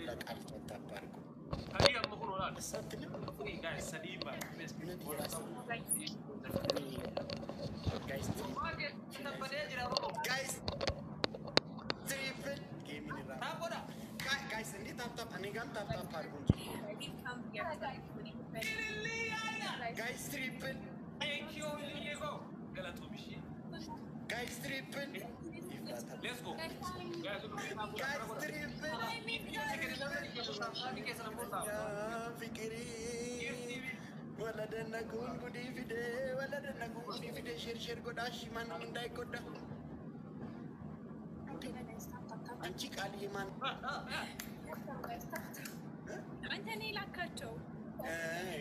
لا قال تطباركم هاي أمخون ولا الساتلم guys سليبة من guys guys triple gaming ra guys ini tap ani gam tap pargun guys triple thank you Diego galatu bishi guys triple let's go guys triple يا فكري ولدنا كون قدي فيدي ولدنا كون قدي فيدي شير قداش من داي قدا አንቺ ቃል የማን አንተኔ ላካቸው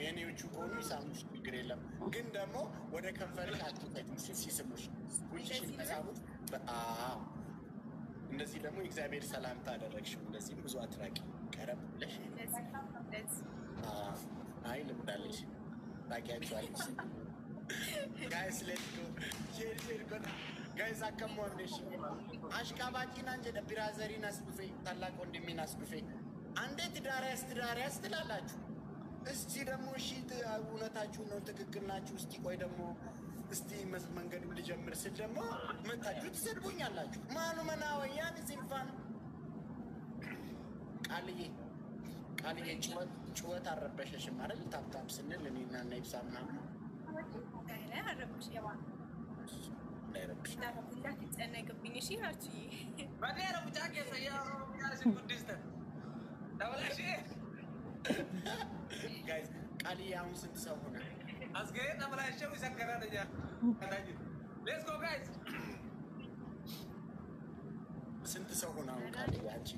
የኔዎቹ ቆኑ ይሳሙሽ ችግር የለም ግን ደግሞ ወደ ከንፈርሽ አትፈጭ ሲስሙሽ ጉንጭሽን ይሳሙት እንደዚህ ደግሞ እግዚአብሔር ሰላምታ አደረግሽው እንደዚህም ብዙ አትራቂ ቀረብ ብለሽ አይ ልምዳለሽ ታውቂያቸዋለሽ guys let's go share go guys አከሞንሽ አሽካባቂና እንደ ብራዘሪን አስዱፌ ታላቅ ወንድሜን አስዱፌ አንዴት ዳሪያስ ትላላችሁ እስቲ ደግሞ እሺ እውነታችሁ ነው ትክክል ናችሁ እስቲ ቆይ ደግሞ እስቲ መንገዱ ልጀምር ስል ደግሞ መጣችሁ ትሰድቡኛላችሁ ማኑ መናወያን ሲንፋን ቃልዬ ጩኸት አረበሸሽም አይደል ታፕታፕ ስንል እኔና ነይብሳምና አረብሽ ያዋን لا تتناقبني شي هاتي بعدين انا متاكد سياره جالس قديستك لا ولا شيء guys قال يا عم سنت سوونا اسكيت انا لا شيء يسكرنا يا let's go guys سنت سوونا قال يا انت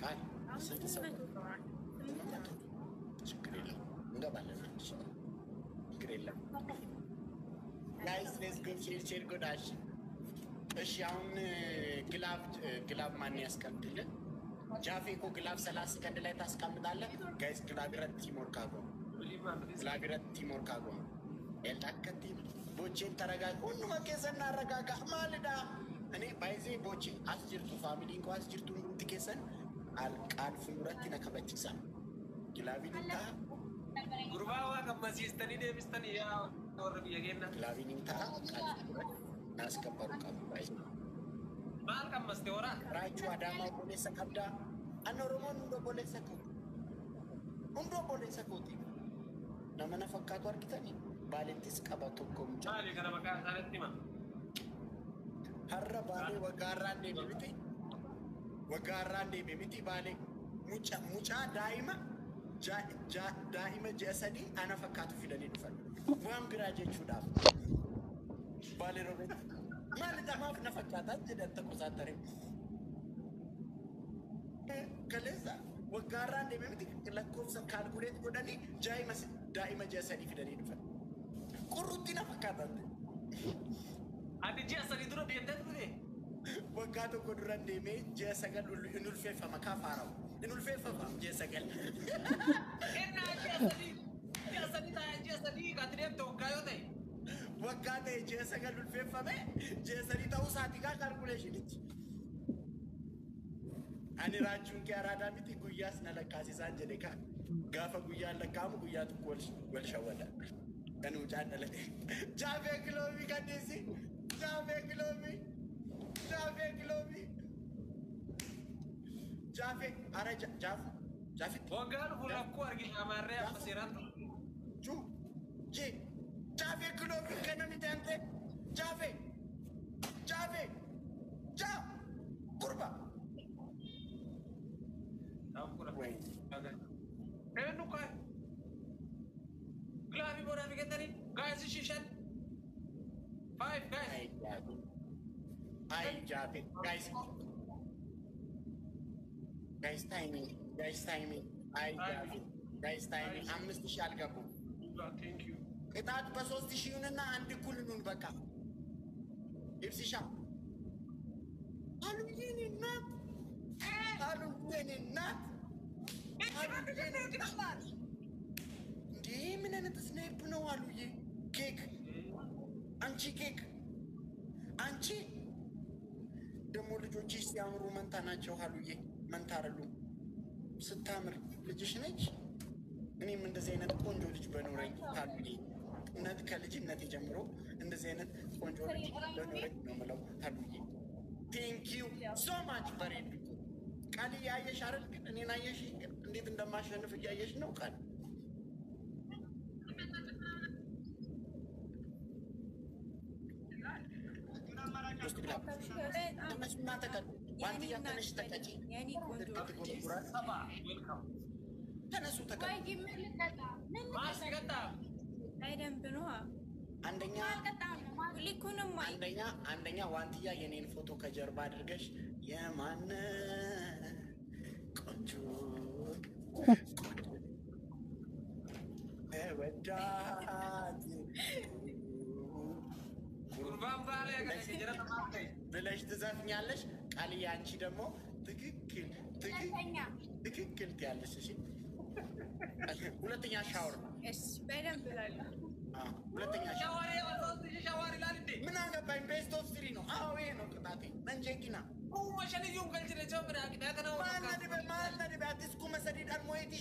قال سنت سوونا شكرا እንገባለን ችግር የለም guys let's go share go dash እሺ አሁን ግላብ ማን ያስቀምጥልን ጃፌ እኮ ግላብ 30 ሰከንድ ላይ ታስቀምጣለህ guys ግላብ ቲሞር ካጎ ኤላከቲ ቦቼን ተረጋጋ ሁሉ መከሰና ረጋጋ ማልዳ እኔ ባይዜ ቦቼ አስጅርቱ ፋሚሊ እንኳን አስጅርቱ እንትከሰን አልቃል ፍሙረት ነከበችሳ ግላቢንታ ጉርባዋ ከመሲስተኒ ደብስተኒ ያ ወርብ የገና ግላቢንታ ናስከበሩ ካባይ ማል ከመስተ ወራ ራቹ አዳማ ቦሌ ሰከብዳ አኖሮሞን እንዶ ቦሌ ሰኮቲ ነመነ ፈካቱ አርኪተኒ ባለንቲስ ቀባቶ ኮምጫ አለ ከረበቃ ሳለቲማ ሀረ ባሌ ወጋራንዴ ቢሚቲ ባሌ ሙጫ ዳይማ ጀሰዲ አና ፈካቱ ፊደኒ ድፈን ዋም ግራጀቹ ዳፍ ባሌ ሮቤት ማለት ማፍ ነፈካታ ጀደተ ኮሳተሬ ከለዛ ወጋራንዴ ቢሚቲ ለኮፍሰ ካልኩሌት ጎዳኒ ዳይማ ጀሰዲ ፊደኒ ድፈን ቁሩቲ ነፈካታ አዲጂ አሰሪ ድሮ ቢየተት ብለ ወጋቶ ጎድራንዴ ሜ ጀሰገል ኢኑልፌፋ መካፋራው ኢኑልፌፋ ጀሰገል እና ጀሰዲ ካትሪም ተወካዮ ታይ ወጋቴ ጀሰገል ኢኑልፌፋ ሜ ጀሰዲ ታውሳቲ ጋር ካልኩሌሽን እቺ አኒ ራቹን ከራዳ ሚቲ ጉያስ ነለካሲ ሳንጀዴካ ጋፈ ጉያ ለካሙ ጉያ ትቆልሽ ወልሸወዳ ከኑ ጫደለ ጃፌ ግሎቢ ከዲሲ ጃፌ ግሎቢ ጃፌ አረ ጃፌ ወጋን ሁላኩ አርጊ አማሪያ ፈሲራን ጃፌ ግሎቢ ከነሚ ታንተ ጃፌ ቁርባ አቁራ ወይ እኑ ቆይ ግላቢ ቦራ ቢገተሪ ጋይስ ሽሸን 5 ጋይስ አይ ጃፌ guys timing አይ ጃፌ guys timing 5000 አልገቡ thank you ቅጣት በ3000 ይሁንና አንድ ኩል ኑን በቃ ይብስሻ አሉኝና እንዴ ምን አይነት ስናይፕ ነው አሉዬ ኬክ አንቺ ደግሞ ልጆችሽ ሲያምሩ መንታ ናቸው ሀሉዬ፣ መንታ አይደሉም። ስታምር ልጅሽ ነች። እኔም እንደዚህ አይነት ቆንጆ ልጅ በኖረኝ ሀሉዬ፣ እውነት ከልጅነት ጀምሮ እንደዚህ አይነት ቆንጆ ልጅ በኖረኝ ነው የምለው ሀሉዬ። ቴንኪዩ ሶ ማች በሬድ ቃል እያየሽ አይደል? ግን እኔን አየሽ ግን እንዴት እንደማሸንፍ እያየሽ ነው ቃል ተነሱና ተቀጡ። ዋንትያ ተነሽ ተቀጪ። ተነሱ ተቀጡ። አንደኛ ዋንትያ የኔን ፎቶ ከጀርባ አድርገሽ የማነ ቆንጆ ወዳት ብለሽ ትዘፍኛለሽ። ቃልዬ አንቺ ደግሞ ትክክል ትያለሽ። እሺ ሁለተኛ ሻወር ነው። ሁለተኛ ሻወር ምን አገባኝ? ቤስት ኦፍ ስሪ ነው። አዎ ይሄ ነው ቅጣቴ። መንጀኪና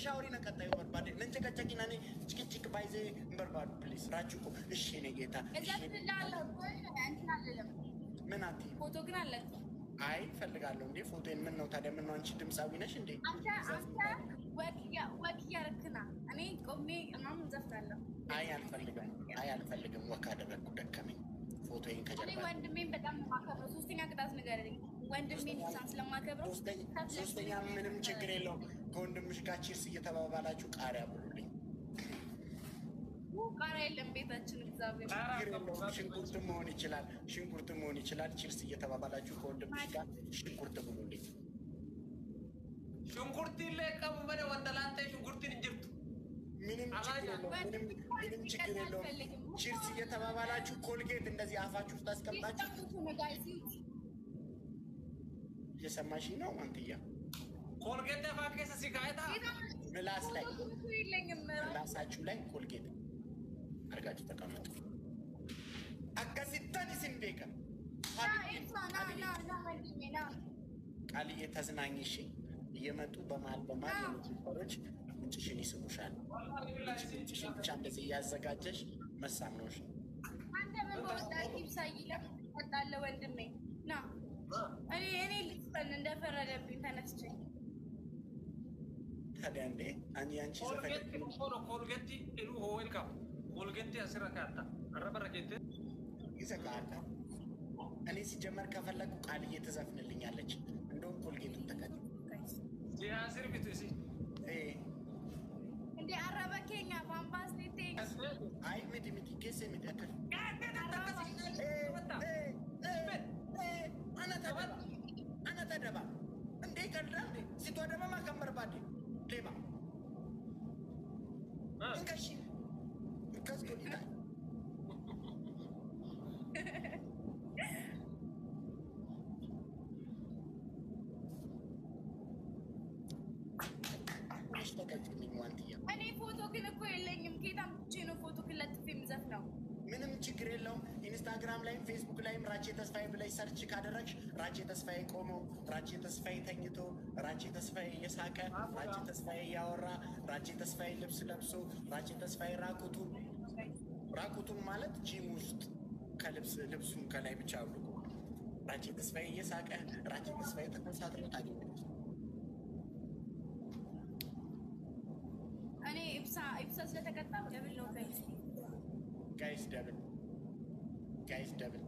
ሻወሪ ነቀጣዩ በርባዴ መንጨቀጨቂና ጭቅጭቅ ባይዘ በርባዱ ፕሊስ ራችሁ እሺ ኔ ጌታ ምን አቲ ፎቶ ግን አለ። አይ ፈልጋለሁ እንዴ ፎቶን። ምን ነው ታዲያ? ምን ነው አንቺ ድምፃዊ ነሽ እንዴ? ወክ ያረክና እኔ ቆሜ ምናምን ዘፍናለሁ። አይ አልፈልግም። ወክ አደረግኩ ደከመኝ። ፎቶዬን ከጀርባ እኔ ወንድሜን በጣም ማከብረው። ሶስተኛ ቅጣት ንገረኝ። ወንድሜን ስለማከብረው ሶስተኛ ምንም ችግር የለውም። ከወንድምሽ ጋር ቺርስ እየተባባላችሁ ቃሪያ ብሉልኝ። ቃሪያ የለም ቤታችን። እግዚአብሔር ሽንኩርት መሆን ይችላል። ቺርስ እየተባባላችሁ ከወንድምሽ ጋር ሽንኩርት ብሉልኝ። ሽንኩርት ይለቀሙ በደ ወንደላንተ ሽንኩርትን እንጅርቱ ምንም ችግር የለውም። ቺርስ እየተባባላችሁ ኮልጌት እንደዚህ አፋችሁ ውስጥ አስቀምጣችሁ እየሰማሽኝ ነው አንትያ? ኮልጌት ፋኬስ ሲጋይታ ምላስ ላይ ምላሳችሁ ላይ ኮልጌት አድርጋችሁ ተቀመጡ። አጋሲታን ሲንዴከ ቃልዬ ተዝናኝ። እሺ እየመጡ በመሀል የምትፈሮች ጉንጭሽን ይስሙሻል። ጉንጭሽን ብቻ እንደዚህ እያዘጋጀሽ መሳም ነው። እሺ አንተ ምን በወጣ ኪብሳይ ለጣለ ወንድሜ ና እኔ ልትፈን እንደፈረደብኝ ተነስቼ ታዲያ እንዴ አንቺ ዘፈን ኮልጌቲ ኢሉ ዌልካም ኮልጌቲ አስረካታ አረበረከት ይዘጋታ። እኔ ሲጀመር ከፈለኩ ቃልዬ ትዘፍንልኛለች። እንደውም ኮልጌቱን ተከት ሲያስር ቢቱሲ እንዴ አረበከኛ ባምባስ ኔቴ አይ ምድ ኬሴ ምድከል አናታ ደባ እንዴ ቀልዳ እንዴ ሲቷ ደባ ማከመር ባዴ ሌባ እንከሺ ከስኮዲና እኔ ፎቶ ግን እኮ የለኝም። ጌታም ብቻ ነው ፎቶ ክለጥፍ የምዘፍነው። ምንም ችግር የለውም። ኢንስታግራም ላይም ፌስቡክ ላይም ራቼ ተስፋዬ ብለሽ ሰርች ካደረግሽ ራቼ ተስፋዬ ቆሞ፣ ራቼ ተስፋዬ ተኝቶ፣ ራቼ ተስፋዬ እየሳቀ፣ ራቼ ተስፋዬ እያወራ፣ ራቼ ተስፋዬ ልብስ ለብሶ፣ ራቼ ተስፋዬ ራቁቱን ማለት ጂም ውስጥ ልብሱን ከላይ ብቻ አውልቆ ራቼ ተስፋዬ እየሳቀ፣ ራቼ ተስፋዬ ተኮሳትሮ ታገኛለሽ። እኔ ኢብሳ ስለተቀጣ ደብል ነው ጋይስ ደብል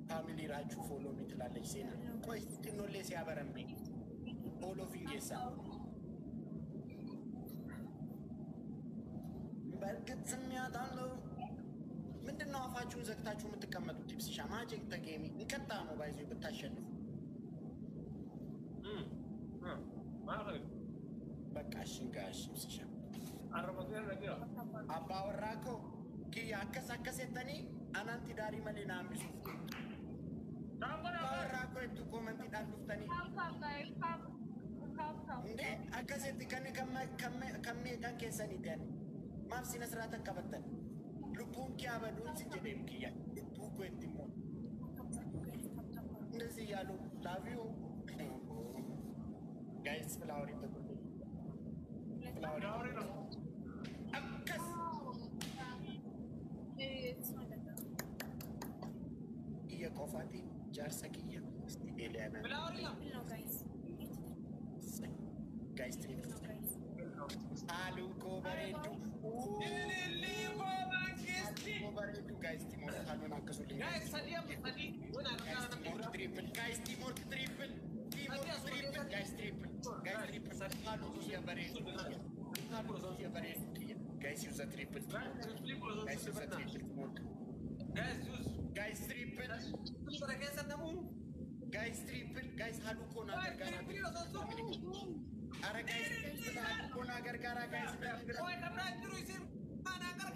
ፋሚሊ ራችሁ ፎሎ ሚ ትላለች ሴና። ቆይ ትኖሌ ሲያበረም ፎሎ ፊንጌሳ በእርግጥ ስሚያታለው። ምንድነው አፋችሁን ዘግታችሁ የምትቀመጡት? ቲፕስሻ ማጀግ ተገሚ እንቀጣ ነው ባይዞ ብታሸንፉ በቃ ሽንጋሽ ቲፕስሻ አባ ወራኮ ኪያ አከሰተኒ አናንቲ ዳሪ መሌና አምቢሱ ወራኮ እቱ ኮመንቲ ዳንዱፍተኒ እንዴ አከሰት ከሜ ቀን ኬሰኒ ደን ማፍ ሲነ ስርዓት ቀበተን ልቡን ኪያ በዱን ሲጀደም ኪያ ልቡ ኮ እትሞ ያሉ ላቪው ጋይስ ፍላወር ይተኩል ፍላወር አከስ የቆፋቲ ጃርሰኪያ እስቲ ኤሊያና ጋይስ ትሪፕ አሉኮ በሬዱ ጋይስ ቲሞር ካሉን አከሱልኝ ጋይስ ቲሞር ትሪፕል ጋይስ ትሪፕል ካሉ የበሬዱ ጋይስ ዩዘ ትሪፕል ጋይስ ዩዘ ትሪፕል ጋይስ ትሪፕል ጋይስ ትሪፕል ጋይስ ሀሉኮ ነገር ጋር አረ ጋይስ ሀሉኮ ነገር ጋር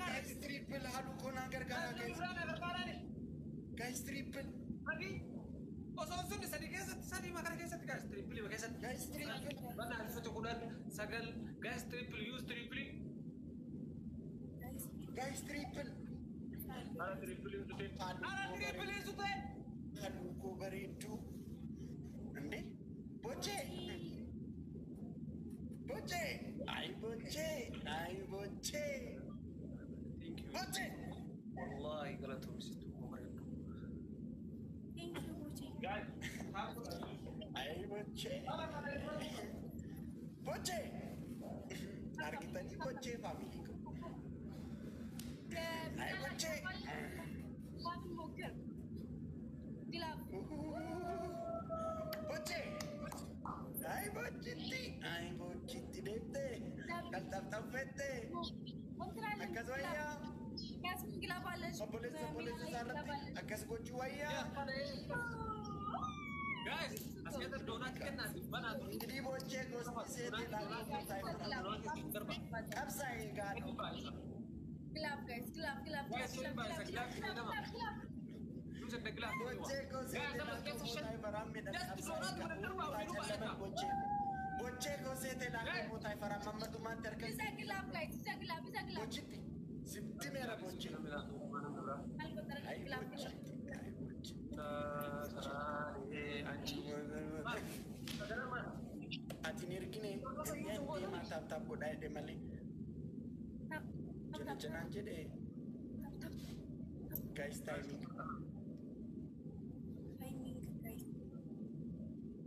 ጋይስ ትሪፕል ሀሉኮ ነገር ጋር ጋይስ ትሪፕል ጋይስ ትሪፕል ሀሉኮ በሬዱ እንዴ ቦቼ ቦቼ አይ ቦቼ አይ ቦቼ ቦቼ والله قالتهم ستة አይ ቦቼ ቦቼ አርጊተኒ ቦቼ ፋሚሊ አይ ቦቼ ቦቼ አይ ቦችቲ አይ ቦችቲ ደብቴ ቀልጠፍጠፈቴ አከስ ወያ ኦቦሌስ ኦቦሌስ ሳረቲ አከስ ጎቹ ወያ እንግዲህ ቦቼ ጎስቲ ሴት ቀብሳይ ጋር ቦቼ ጎሴቴ ላቆ ቦታ ይፈራ ማመጡ ማተርከ ቦችቲ ስብትሜራ ቦቼ አቲን ኤርጊኔ ማታብታብ ጎዳ ሄደ መሌ ጀነጀናን ጀዴ ጋይስ ታይሚንግ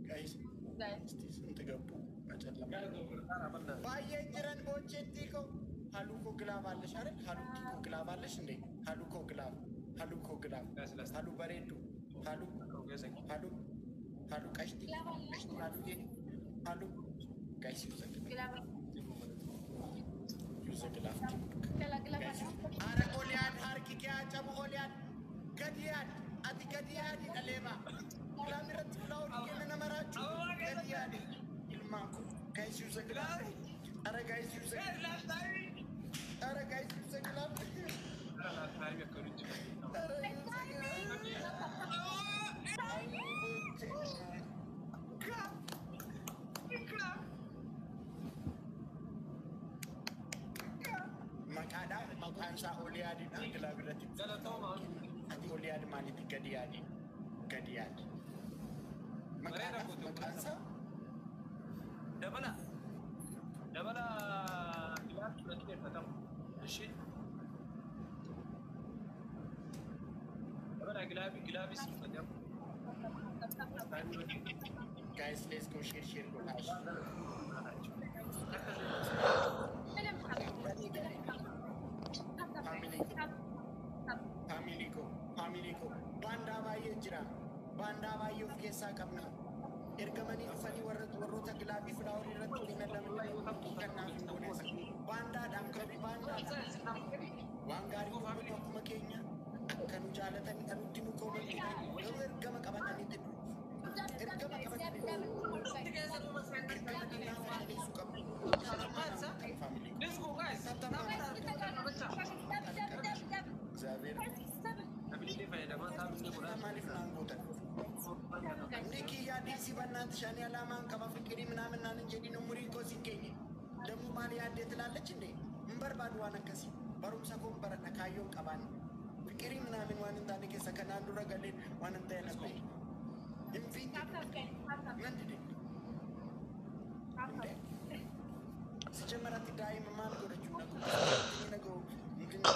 ጋይስ እስቲ ስንት ገቡ መጨለማ ባየ ጅረን ቦቼቲ ኮ ሀሉኮ ግላብ አለሽ አይደል ሀሉኮ ግላብ አለሽ እንዴ ሀሉኮ ግላብ ሀሉ በሬዱ ሀሉ ቀሽቲ ሀሉ ጋይስ ዩዘግላፍ አረ ኦሊያን ሀርኪ ኪያ ጨሙ ኦሊያን ገዲያን አቲ ገዲያን ቀሌማ ላምረት ፍላውር የምንመራችሁ ገዲያን ይልማንኩ ጋይስ ዩዘግላፍ አረ ጋይስ ዩዘግላፍ አረ ጋይስ ዩዘግላፍ makaadha maqaan isaa oliyaadidha angilaa biratti ati oliyaad maalitti gadiyaadi maqaan isaa dabala bilaaf fudhateeffatamu ishee dabala gilaabii siifatamu guys let's go share go guys family ko banda baay'ee jira banda baay'ee of keessaa qabna ergamanii dhufanii warroota gilaabii filaawar irratti hinadamanii kannaaf hin goones baandaadhaan qabi baandaadhaan waan gaarii gobbatu akkuma keenya akka nu jaalatanii nutti nu koomanii garuu ergama qabatanitti ergama qabatanii su qabu Niki ya disi banat shani alaman kama fikiri ምናምን ናን እንጂ ነው ሙሪ ኮ ሲገኝ ደሙ ማን ያደ ትላለች እንዴ እንበር ባድዋን ከሲ በሩምሳ ኮምበር ካዮ ቀባን fikiri ምናምን ዋን እንታን ከሰከናንዱ ረገልን ዋን እንታ ነበር እንፊ ሲጀመራት ዳይም ማን ጎደችው ነገሩ ምንድን ነው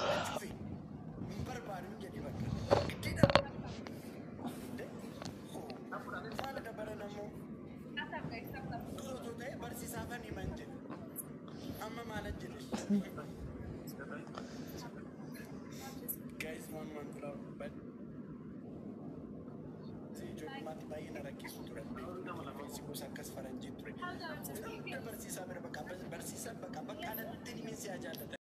ምን በርባሪ እንጀዲ በቃ ግዴታ ማለ ደበረ ነሞ ቶቶታይ በርሲሳፈን ይመንጀል አመ ማለት ጅልሽ guys one club but mat bayin rakis ture si ko sakas faranji ture bersisa berbaka bersisa baka bakana tini misi aja